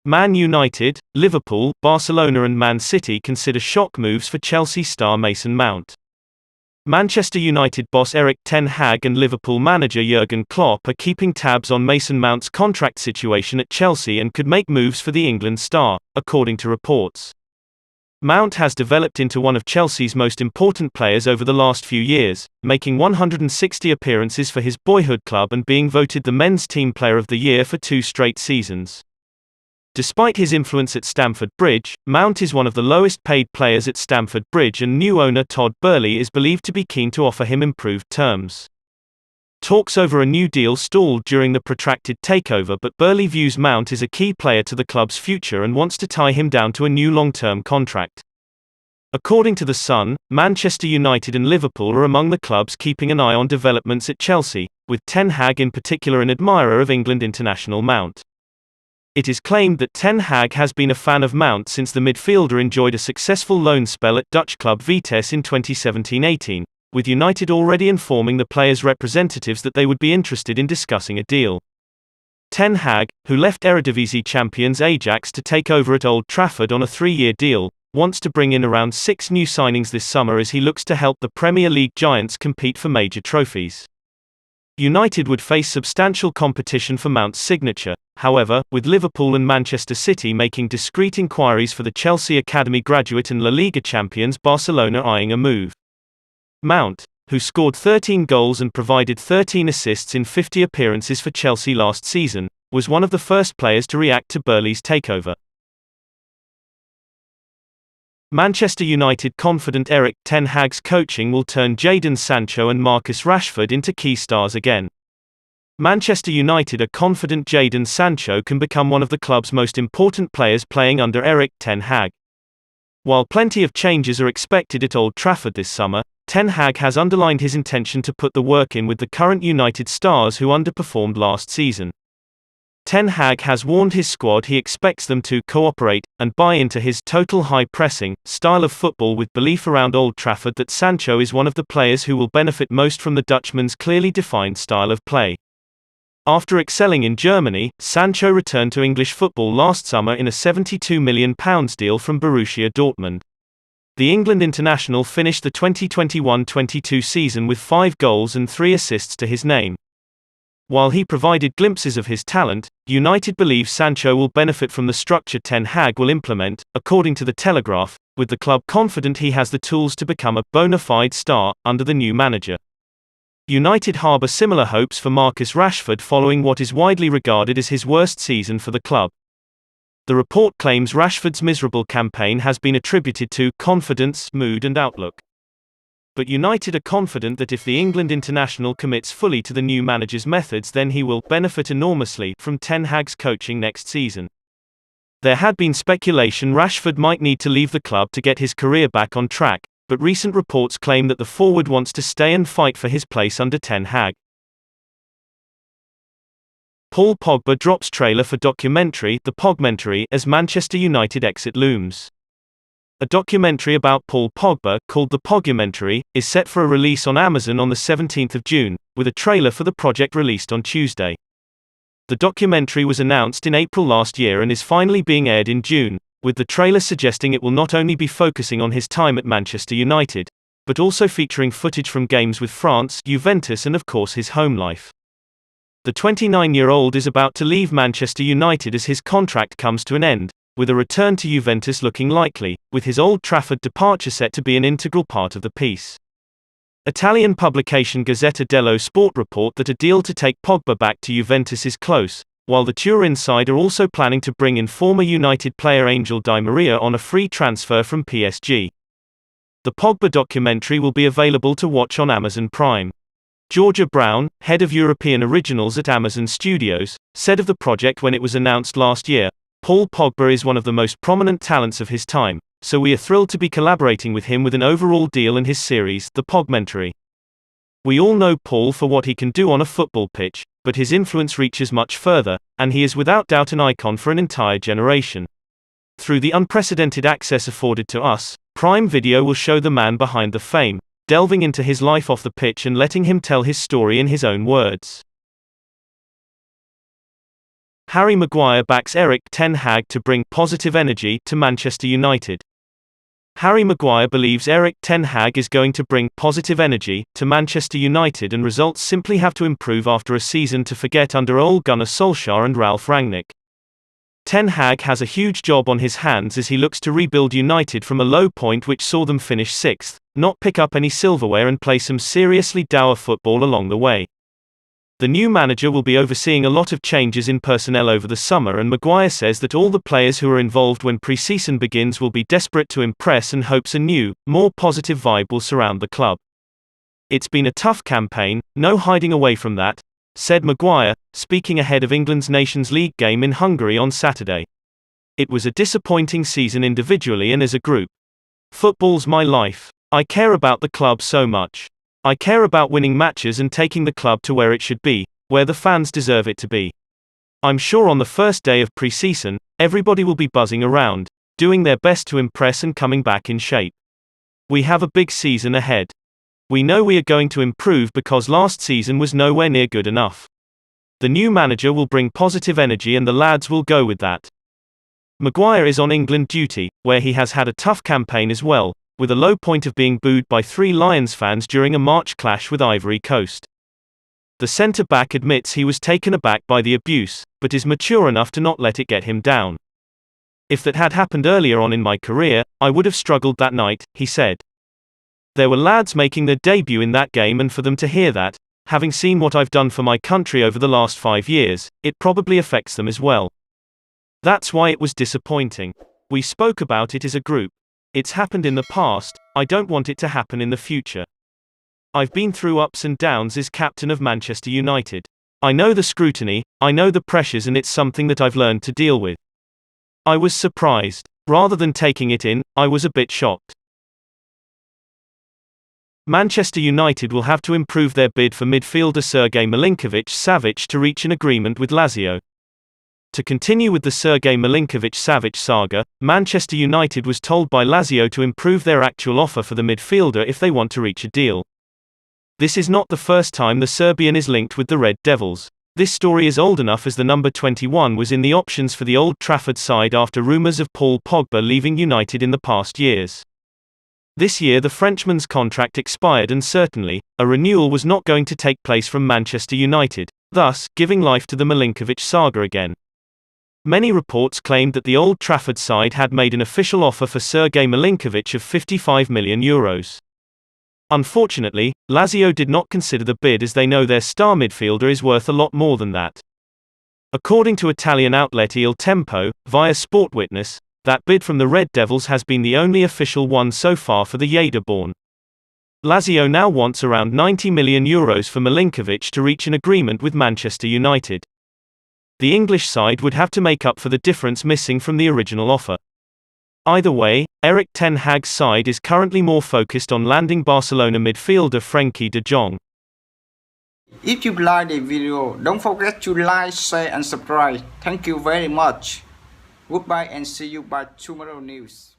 Man United, Liverpool, Barcelona and Man City consider shock moves for Chelsea star Mason Mount. Manchester United boss Erik ten Hag and Liverpool manager Jurgen Klopp are keeping tabs on Mason Mount's contract situation at Chelsea and could make moves for the England star, according to reports. Mount has developed into one of Chelsea's most important players over the last few years, making 160 appearances for his boyhood club and being voted the Men's Team Player of the Year for 2 straight seasons. Despite his influence at Stamford Bridge, Mount is one of the lowest paid players at Stamford Bridge and new owner Todd Boehly is believed to be keen to offer him improved terms. Talks over a new deal stalled during the protracted takeover, but Boehly views Mount as a key player to the club's future and wants to tie him down to a new long-term contract. According to The Sun, Manchester United and Liverpool are among the clubs keeping an eye on developments at Chelsea, with Ten Hag in particular an admirer of England international Mount. It is claimed that Ten Hag has been a fan of Mount since the midfielder enjoyed a successful loan spell at Dutch club Vitesse in 2017-18, with United already informing the player's representatives that they would be interested in discussing a deal. Ten Hag, who left Eredivisie champions Ajax to take over at Old Trafford on a 3-year deal, wants to bring in around 6 new signings this summer as he looks to help the Premier League giants compete for major trophies. United would face substantial competition for Mount's signature, however, with Liverpool and Manchester City making discreet inquiries for the Chelsea Academy graduate and La Liga champions Barcelona eyeing a move. Mount, who scored 13 goals and provided 13 assists in 50 appearances for Chelsea last season, was one of the first players to react to Boehly's takeover. Manchester United confident Erik ten Hag's coaching will turn Jadon, Sancho and Marcus Rashford into key stars again. Manchester United are confident Jadon Sancho can become one of the club's most important players playing under Erik ten Hag. While plenty of changes are expected at Old Trafford this summer, Ten Hag has underlined his intention to put the work in with the current United stars who underperformed last season. Ten Hag has warned his squad he expects them to cooperate and buy into his total high-pressing style of football, with belief around Old Trafford that Sancho is one of the players who will benefit most from the Dutchman's clearly defined style of play. After excelling in Germany, Sancho returned to English football last summer in a £72 million deal from Borussia Dortmund. The England international finished the 2021-22 season with 5 goals and 3 assists to his name. While he provided glimpses of his talent, United believe Sancho will benefit from the structure Ten Hag will implement, according to The Telegraph, with the club confident he has the tools to become a bona fide star under the new manager. United harbour similar hopes for Marcus Rashford following what is widely regarded as his worst season for the club. The report claims Rashford's miserable campaign has been attributed to confidence, mood and outlook. But United are confident that if the England international commits fully to the new manager's methods, then he will benefit enormously from Ten Hag's coaching next season. There had been speculation Rashford might need to leave the club to get his career back on track, but recent reports claim that the forward wants to stay and fight for his place under Ten Hag. Paul Pogba drops trailer for documentary The Pogmentary as Manchester United exit looms. A documentary about Paul Pogba, called The Pogbamentary, is set for a release on Amazon on the 17th of June, with a trailer for the project released on Tuesday. The documentary was announced in April last year and is finally being aired in June, with the trailer suggesting it will not only be focusing on his time at Manchester United, but also featuring footage from games with France, Juventus and of course his home life. The 29-year-old is about to leave Manchester United as his contract comes to an end, with a return to Juventus looking likely, with his Old Trafford departure set to be an integral part of the piece. Italian publication Gazzetta dello Sport report that a deal to take Pogba back to Juventus is close, while the Turin side are also planning to bring in former United player Angel Di Maria on a free transfer from PSG. The Pogba documentary will be available to watch on Amazon Prime. Georgia Brown, head of European Originals at Amazon Studios, said of the project when it was announced last year, "Paul Pogba is one of the most prominent talents of his time, so we are thrilled to be collaborating with him with an overall deal in his series, The Pogmentary. We all know Paul for what he can do on a football pitch, but his influence reaches much further, and he is without doubt an icon for an entire generation. Through the unprecedented access afforded to us, Prime Video will show the man behind the fame, delving into his life off the pitch and letting him tell his story in his own words." Harry Maguire backs Erik ten Hag to bring positive energy to Manchester United. Harry Maguire believes Erik ten Hag is going to bring positive energy to Manchester United, and results simply have to improve after a season to forget under Ole Gunnar Solskjaer and Ralf Rangnick. Ten Hag has a huge job on his hands as he looks to rebuild United from a low point which saw them finish 6th, not pick up any silverware and play some seriously dour football along the way. The new manager will be overseeing a lot of changes in personnel over the summer, and Maguire says that all the players who are involved when pre-season begins will be desperate to impress and hopes a new, more positive vibe will surround the club. "It's been a tough campaign, no hiding away from that," said Maguire, speaking ahead of England's Nations League game in Hungary on Saturday. "It was a disappointing season individually and as a group. Football's my life. I care about the club so much. I care about winning matches and taking the club to where it should be, where the fans deserve it to be. I'm sure on the first day of pre-season, everybody will be buzzing around, doing their best to impress and coming back in shape. We have a big season ahead. We know we are going to improve because last season was nowhere near good enough. The new manager will bring positive energy and the lads will go with that." Maguire is on England duty, where he has had a tough campaign as well, with a low point of being booed by 3 Lions fans during a March clash with Ivory Coast. The centre-back admits he was taken aback by the abuse, but is mature enough to not let it get him down. "If that had happened earlier on in my career, I would have struggled that night," he said. "There were lads making their debut in that game, and for them to hear that, having seen what I've done for my country over the last 5 years, it probably affects them as well. That's why it was disappointing. We spoke about it as a group. It's happened in the past, I don't want it to happen in the future. I've been through ups and downs as captain of Manchester United. I know the scrutiny, I know the pressures, and it's something that I've learned to deal with. I was surprised. Rather than taking it in, I was a bit shocked." Manchester United will have to improve their bid for midfielder Sergej Milinkovic-Savic to reach an agreement with Lazio. To continue with the Sergej Milinkovic-Savic saga, Manchester United was told by Lazio to improve their actual offer for the midfielder if they want to reach a deal. This is not the first time the Serbian is linked with the Red Devils. This story is old enough as the number 21 was in the options for the Old Trafford side after rumours of Paul Pogba leaving United in the past years. This year the Frenchman's contract expired, and certainly, a renewal was not going to take place from Manchester United, thus, giving life to the Milinkovic saga again. Many reports claimed that the Old Trafford side had made an official offer for Sergej Milinkovic of €55 million. Unfortunately, Lazio did not consider the bid as they know their star midfielder is worth a lot more than that. According to Italian outlet Il Tempo, via Sport Witness, that bid from the Red Devils has been the only official one so far for the Jadon. Lazio now wants around €90 million for Milinkovic to reach an agreement with Manchester United. The English side would have to make up for the difference missing from the original offer. Either way, Erik ten Hag's side is currently more focused on landing Barcelona midfielder Frenkie de Jong. If you like the video, don't forget to like, share and subscribe. Thank you very much. Goodbye and see you by tomorrow news.